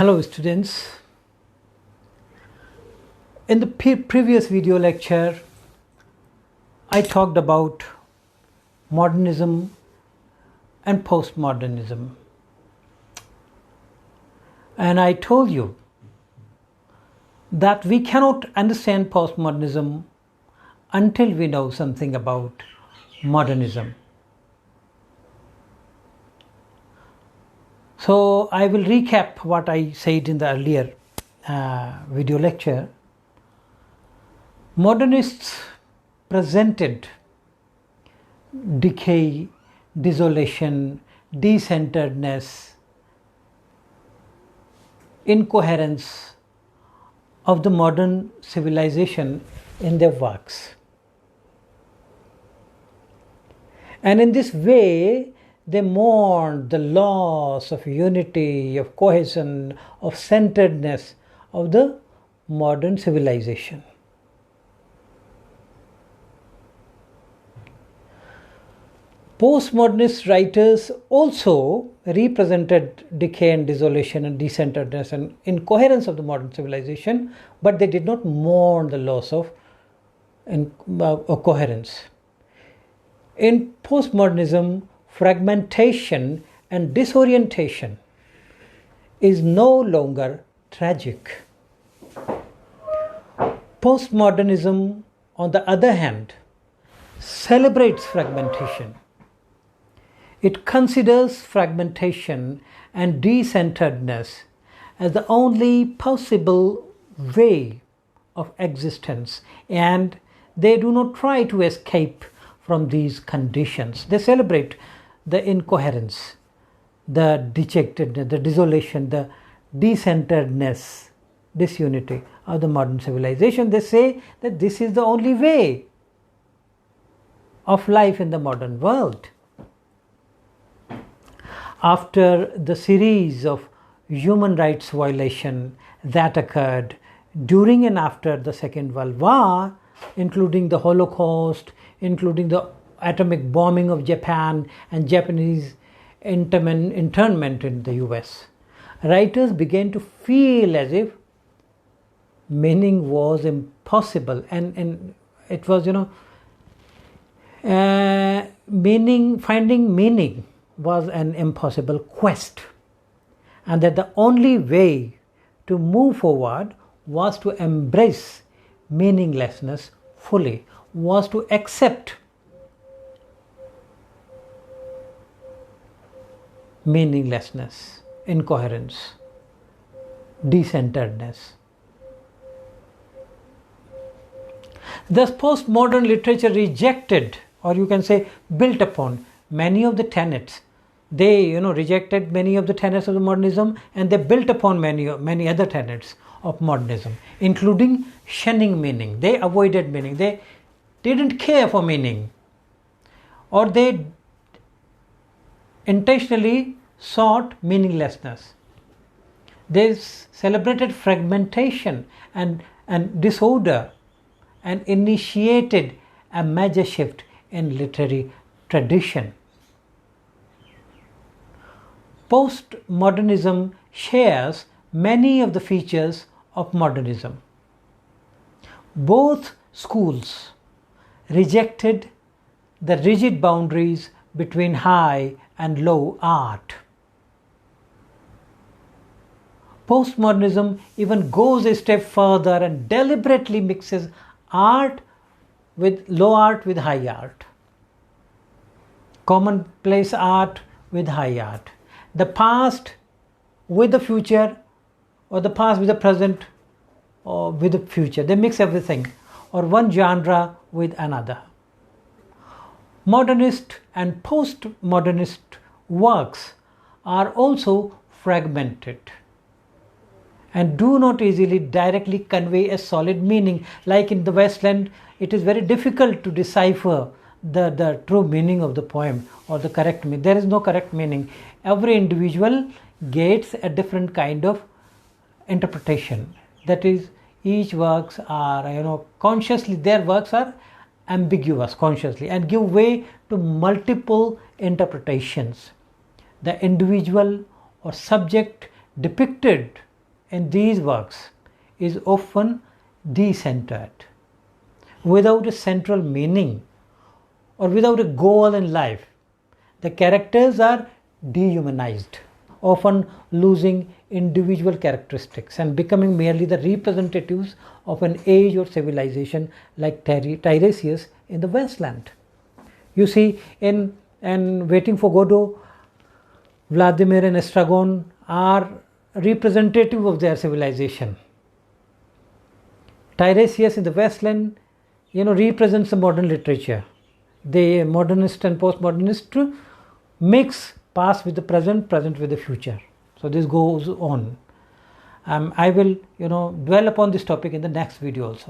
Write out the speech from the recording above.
Hello students. In the previous video lecture, I talked about modernism and postmodernism. And I told you that we cannot understand postmodernism until we know something about modernism. So I will recap what I said in the earlier video lecture. Modernists presented decay, desolation, decenteredness, incoherence of the modern civilization in their works. And in this way, they mourned the loss of unity, of cohesion, of centeredness of the modern civilization. Postmodernist writers also represented decay and desolation and decenteredness and incoherence of the modern civilization, but they did not mourn the loss of coherence. In postmodernism, fragmentation and disorientation is no longer tragic. Postmodernism, on the other hand, celebrates fragmentation. It considers fragmentation and decenteredness as the only possible way of existence, and they do not try to escape from these conditions. They celebrate the incoherence, the dejectedness, the desolation, the decenteredness, disunity of the modern civilization. They say that this is the only way of life in the modern world. After the series of human rights violations that occurred during and after the Second World War, including the Holocaust, including the atomic bombing of Japan and Japanese internment in the US, writers began to feel as if meaning was impossible, and it was, finding meaning was an impossible quest, and that the only way to move forward was to embrace meaninglessness fully, was to accept meaninglessness, incoherence, decenteredness. Thus, postmodern literature rejected, or you can say built upon, many of the tenets. They rejected many of the tenets of the modernism, and they built upon many other tenets of modernism, including shunning meaning. They avoided meaning. They didn't care for meaning, or they intentionally sought meaninglessness. They celebrated fragmentation and disorder, and initiated a major shift in literary tradition. Postmodernism shares many of the features of modernism. Both schools rejected the rigid boundaries between high and low art. Postmodernism even goes a step further and deliberately mixes art with low art with high art, commonplace art with high art, the past with the future, or the past with the present, or with the future. They mix everything, or one genre with another. Modernist and postmodernist works are also fragmented and do not easily directly convey a solid meaning. Like in the Westland, it is very difficult to decipher the true meaning of the poem, or the correct meaning. There is no correct meaning. Every individual gets a different kind of interpretation. That is, each works are, consciously, their works are ambiguous consciously and give way to multiple interpretations. The individual or subject depicted in these works is often decentered, without a central meaning or without a goal in life. The characters are dehumanized, often losing individual characteristics and becoming merely the representatives of an age or civilization, like Tiresias in the Westland. You see, in Waiting for Godot, Vladimir and Estragon are representative of their civilization. Tiresias in the Westland, represents the modern literature. The modernist and postmodernist mix past with the present, present with the future. So this goes on. I will dwell upon this topic in the next video also.